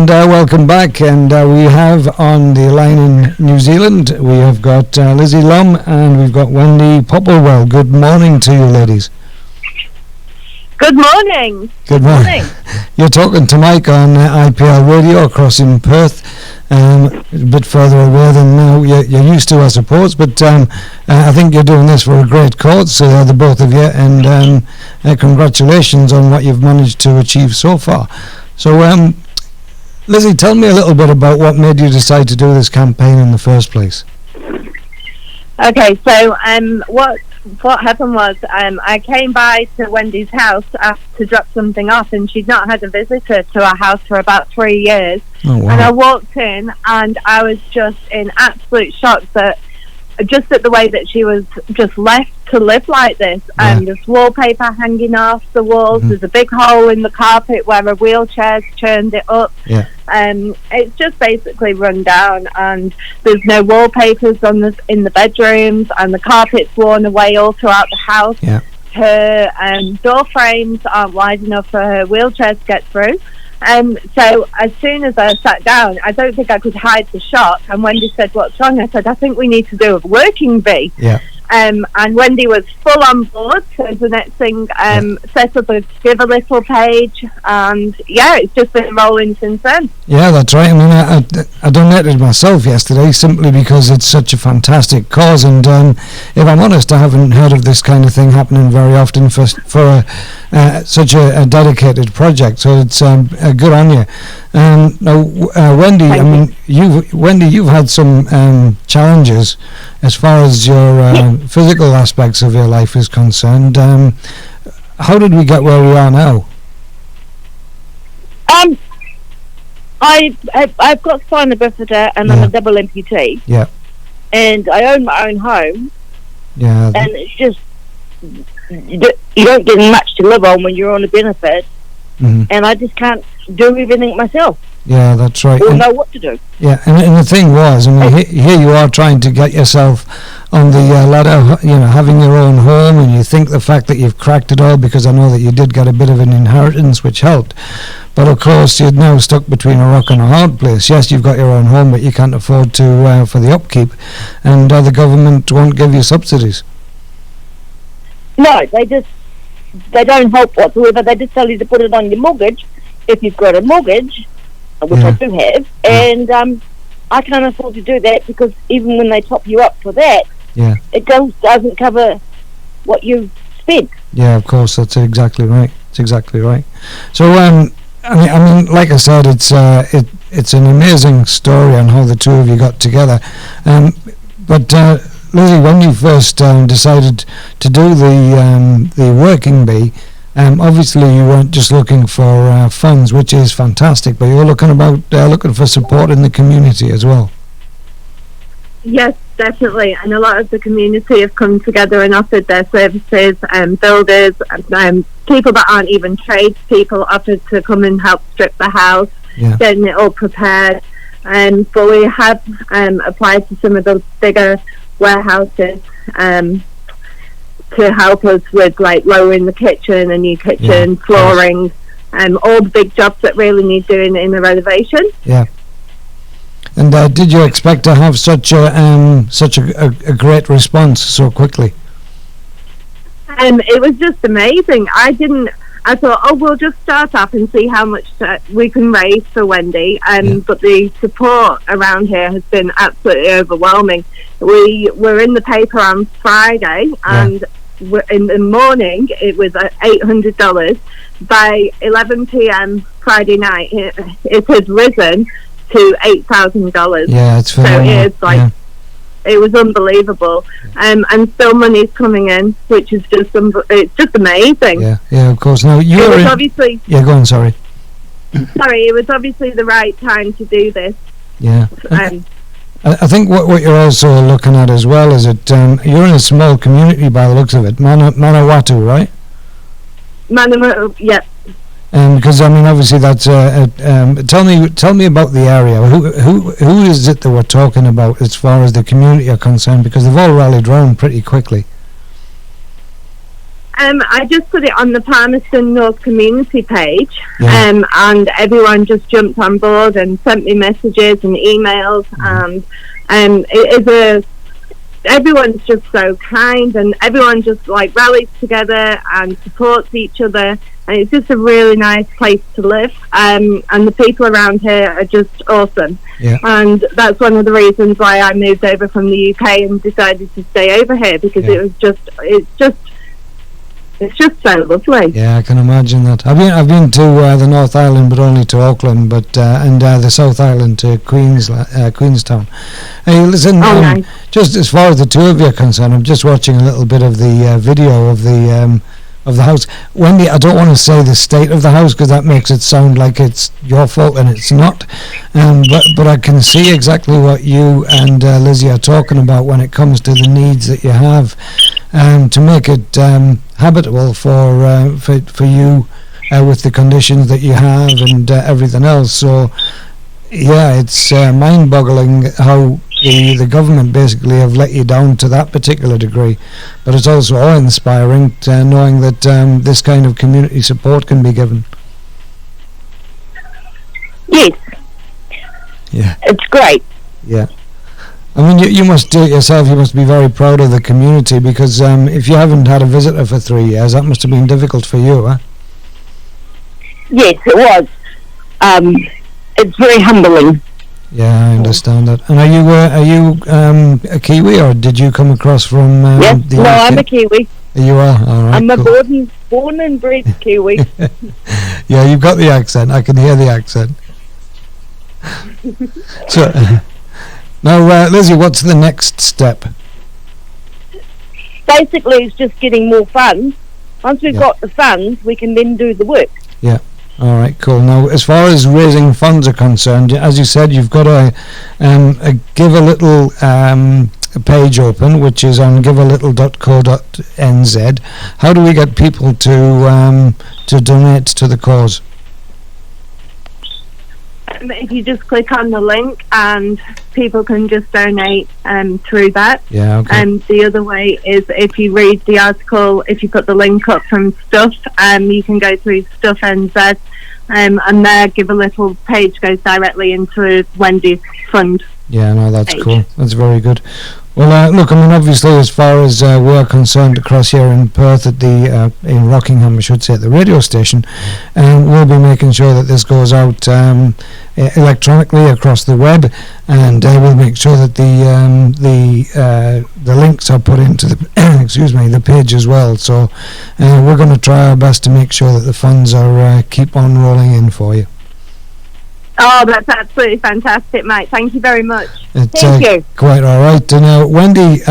welcome back. And we have on the line in New Zealand, we have got Lizzie Lum and we've got Wendy Popplewell. Good morning to you, ladies. Good morning. Good morning. You're talking to Mike on IPL Radio across in Perth, a bit further away than you're used to, I suppose. But I think you're doing this for a great cause, the both of you, and congratulations on what you've managed to achieve so far. So, Lizzie, tell me a little bit about what made you decide to do this campaign in the first place. Okay, so what happened was I came by to Wendy's house to drop something off, and she'd not had a visitor to our house for about 3 years. Oh, wow. And I walked in and I was just in absolute shock that just at the way that she was just left to live like this. Yeah. There's wallpaper hanging off the walls. There's a big hole in the carpet where a wheelchair's turned it up. Yeah. It's just basically run down, and there's no wallpapers in the bedrooms, and the carpet's worn away all throughout the house. Yeah. Her door frames aren't wide enough for her wheelchair to get through. So as soon as I sat down, I don't think I could hide the shock. And Wendy said, "What's wrong?" I said, "I think we need to do a working bee." Yeah. And Wendy was full on board. So the next thing, set up a Give a Little page, and it's just been rolling since then. Yeah, that's right. I mean, I donated myself yesterday simply because it's such a fantastic cause, and if I'm honest, I haven't heard of this kind of thing happening very often for such a dedicated project. So it's good on you. Now, Wendy, you've had some challenges as far as your physical aspects of your life is concerned. How did we get where we are now? I've got spina bifida and I'm a double amputee. Yeah. And I own my own home. Yeah. And it's just you don't get much to live on when you're on a benefit. Mm-hmm. And I just can't do everything myself. Yeah, that's right. Or know what to do. Yeah, and the thing was, I mean, here you are trying to get yourself on the ladder, having your own home, and you think the fact that you've cracked it all, because I know that you did get a bit of an inheritance, which helped. But of course, you're now stuck between a rock and a hard place. Yes, you've got your own home, but you can't afford to for the upkeep, and the government won't give you subsidies. No, they don't help whatsoever. They just tell you to put it on your mortgage if you've got a mortgage, which I do have, and I can't afford to do that because even when they top you up for that, it doesn't cover what you spent. Yeah, of course, that's exactly right. It's exactly right. So, I mean, like I said, it's an amazing story on how the two of you got together. But Lizzie, when you first decided to do the working bee, obviously you weren't just looking for funds, which is fantastic, but you were looking for support in the community as well. Yes, definitely, and a lot of the community have come together and offered their services, builders, people that aren't even tradespeople offered to come and help strip the house, getting it all prepared. But we have applied to some of the bigger warehouses to help us with like lowering the kitchen, a new kitchen, flooring, all the big jobs that really need doing in the renovation. Yeah. And did you expect to have such a great response so quickly? It was just amazing. I thought, we'll just start off and see how much we can raise for Wendy. But the support around here has been absolutely overwhelming. We were in the paper on Friday, and in the morning it was $800. By 11 p.m. Friday night, it had risen to $8,000. Yeah, it's phenomenal. So it was unbelievable, and still money's coming in, which is just it's just amazing. Yeah, of course. Now you were obviously. Yeah, go on. Sorry, it was obviously the right time to do this. Yeah. I think what you're also looking at as well is that you're in a small community by the looks of it, Manawatu, right? Manawatu, yeah. Because I mean, obviously, that's tell me about the area. Who is it that we're talking about as far as the community are concerned? Because they've all rallied round pretty quickly. I just put it on the Palmerston North community page, Yeah. and everyone just jumped on board and sent me messages and emails, and it is everyone's just so kind, and everyone just like rallies together and supports each other, and it's just a really nice place to live, and the people around here are just awesome. Yeah. And that's one of the reasons why I moved over from the UK and decided to stay over here, because Yeah. it's just so lovely. Yeah, I can imagine that. I've been to the North Island, but only to Auckland, and the South Island to Queenstown. Hey, listen, Nice. just as far as the two of you are concerned, I'm just watching a little bit of the video of the house. Wendy, I don't want to say the state of the house because that makes it sound like it's your fault, and it's not. But I can see exactly what you and Lizzie are talking about when it comes to the needs that you have, to make it habitable for you with the conditions that you have and everything else. So yeah, it's mind-boggling how the government basically have let you down to that particular degree, but it's also awe-inspiring knowing that this kind of community support can be given. Yes, Yeah, it's great. yeah. I mean, you must do it yourself. You must be very proud of the community, because if you haven't had a visitor for 3 years, that must have been difficult for you, huh? Yes, it was. It's very humbling. Yeah, I understand that. And are you a Kiwi, or did you come across from Yes, the no, UK? I'm a Kiwi. You are, all right. I'm a cool. born and bred Kiwi. Yeah, you've got the accent. I can hear the accent. So, now, Lizzie, what's the next step? Basically, it's just getting more funds. Once we've Yeah. got the funds, we can then do the work. All right, cool. Now, as far as raising funds are concerned, as you said, you've got a Give a Little page open, which is on givealittle.co.nz. How do we get people to donate to the cause? If you just click on the link, and people can just donate through that. Yeah, okay. And the other way is if you read the article, if you put the link up from Stuff, you can go through Stuff NZ, and their Give a Little page goes directly into Wendy's fund. Yeah, no, that's page. cool. That's very good. Well, look, I mean, obviously, as far as we're concerned across here in Perth at in Rockingham, I should say, at the radio station, we'll be making sure that this goes out electronically across the web, and we'll make sure that the links are put into the the page as well. So we're going to try our best to make sure that the funds are keep on rolling in for you. Oh, that's absolutely fantastic, mate. Thank you very much. It's Thank you. quite all right. Now, Wendy,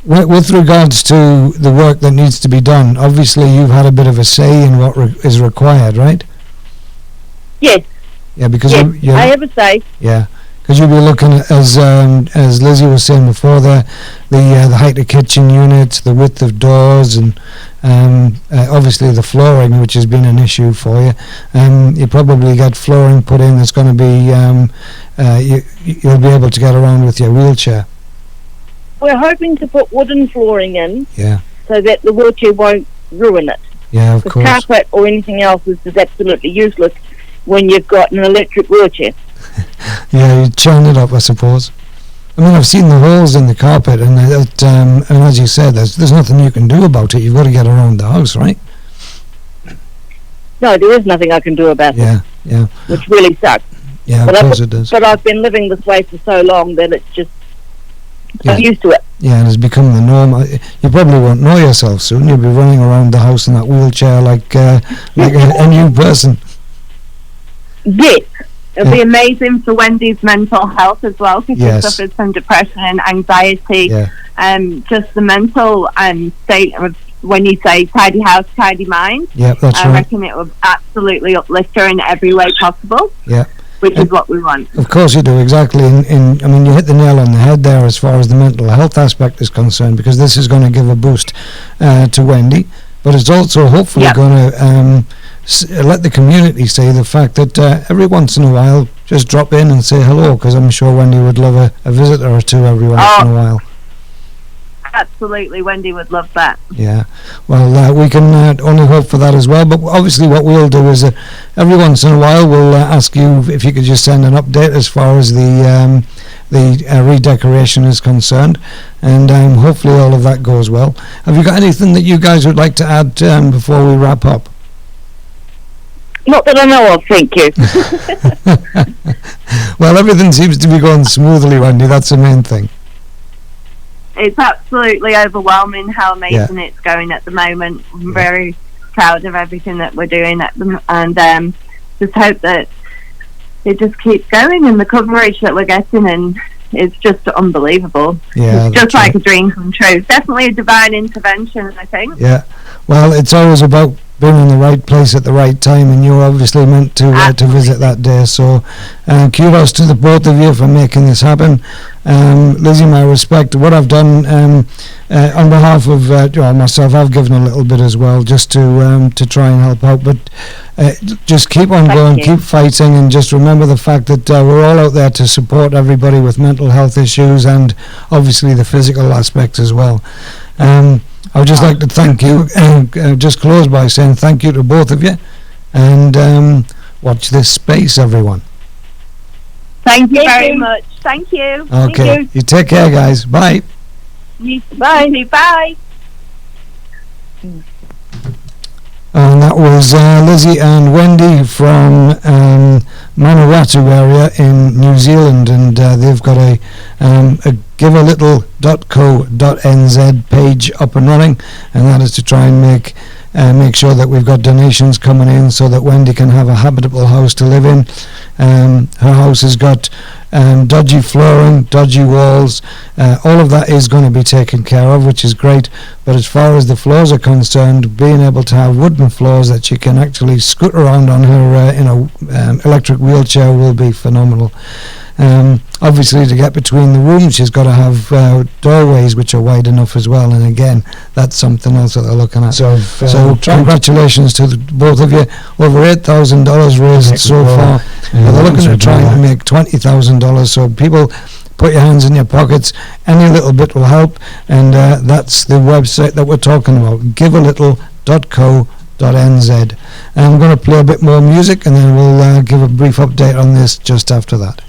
with regards to the work that needs to be done, obviously you've had a bit of a say in what is required, right? Yes, Yeah, because yes. you I have a say. yeah, because you'll be looking at, as Lizzie was saying before, the height of kitchen units, the width of doors, and obviously the flooring, which has been an issue for you. You probably get flooring put in that's going to be you'll be able to get around with your wheelchair. We're hoping to put wooden flooring in Yeah, so that the wheelchair won't ruin it. yeah, of The course. carpet or anything else is just absolutely useless when you've got an electric wheelchair. Yeah, you churn it up, I suppose. I mean, I've seen the holes in the carpet, and as you said, there's nothing you can do about it. You've got to get around the house, right? No, there is nothing I can do about Yeah, yeah, it, which really sucks. yeah. Of But course it does. But I've been living this way for so long that it's just I'm used to it. Yeah, and it's become the norm. You probably won't know yourself soon. You'll be running around the house in that wheelchair like a new person. Yes, It'll be amazing for Wendy's mental health as well, because Yes. she suffers from depression and anxiety. Yeah, Just the mental state of, when you say tidy house, tidy mind, yeah, that's I right. reckon it will absolutely uplift her in every way possible. Yeah. Which is what we want. Of course you do, exactly. I mean, you hit the nail on the head there as far as the mental health aspect is concerned, because this is going to give a boost to Wendy, but it's also hopefully going to let the community see the fact that every once in a while just drop in and say hello, because I'm sure Wendy would love a visitor or two every once in a while. absolutely. Wendy would love that. Yeah, well, we can only hope for that as well. But obviously, what we'll do is every once in a while we'll ask you if you could just send an update as far as the redecoration is concerned, and hopefully all of that goes well. Have you got anything that you guys would like to add before we wrap up? Not that I know of, thank you. Well, everything seems to be going smoothly, Wendy. That's the main thing. It's absolutely overwhelming how amazing it's going at the moment. I'm very proud of everything that we're doing and just hope that it just keeps going, and the coverage that we're getting, and it's just unbelievable. Yeah, it's just like a dream come true. Definitely a divine intervention, I think. Yeah, well, it's always about being in the right place at the right time, and you're obviously meant to visit that day. So kudos to the both of you for making this happen. Lizzie, my respect. What I've done on behalf of myself, I've given a little bit as well, just to try and help out. But just keep on going, keep fighting, and just remember the fact that we're all out there to support everybody with mental health issues, and obviously the physical aspect as well. I would just like to thank you, and just close by saying thank you to both of you, and watch this space, everyone. Thank you very much. Thank you. Okay, Thank you take care, guys. Bye. Bye. Bye. And that was Lizzie and Wendy from Manawatu area in New Zealand, and they've got a givealittle.co.nz page up and running, and that is to try and make sure that we've got donations coming in so that Wendy can have a habitable house to live in. Her house has got dodgy flooring, dodgy walls, all of that is going to be taken care of, which is great. But as far as the floors are concerned, being able to have wooden floors that she can actually scoot around on her in a electric wheelchair will be phenomenal. Obviously, to get between the rooms, she's got to have doorways which are wide enough as well, and again, that's something else that they're looking at. So congratulations to both of you. Over $8,000 raised so far. They're looking at trying to make $20,000, so people, put your hands in your pockets. Any little bit will help, and that's the website that we're talking about, givealittle.co.nz. I'm going to play a bit more music, and then we'll give a brief update on this just after that.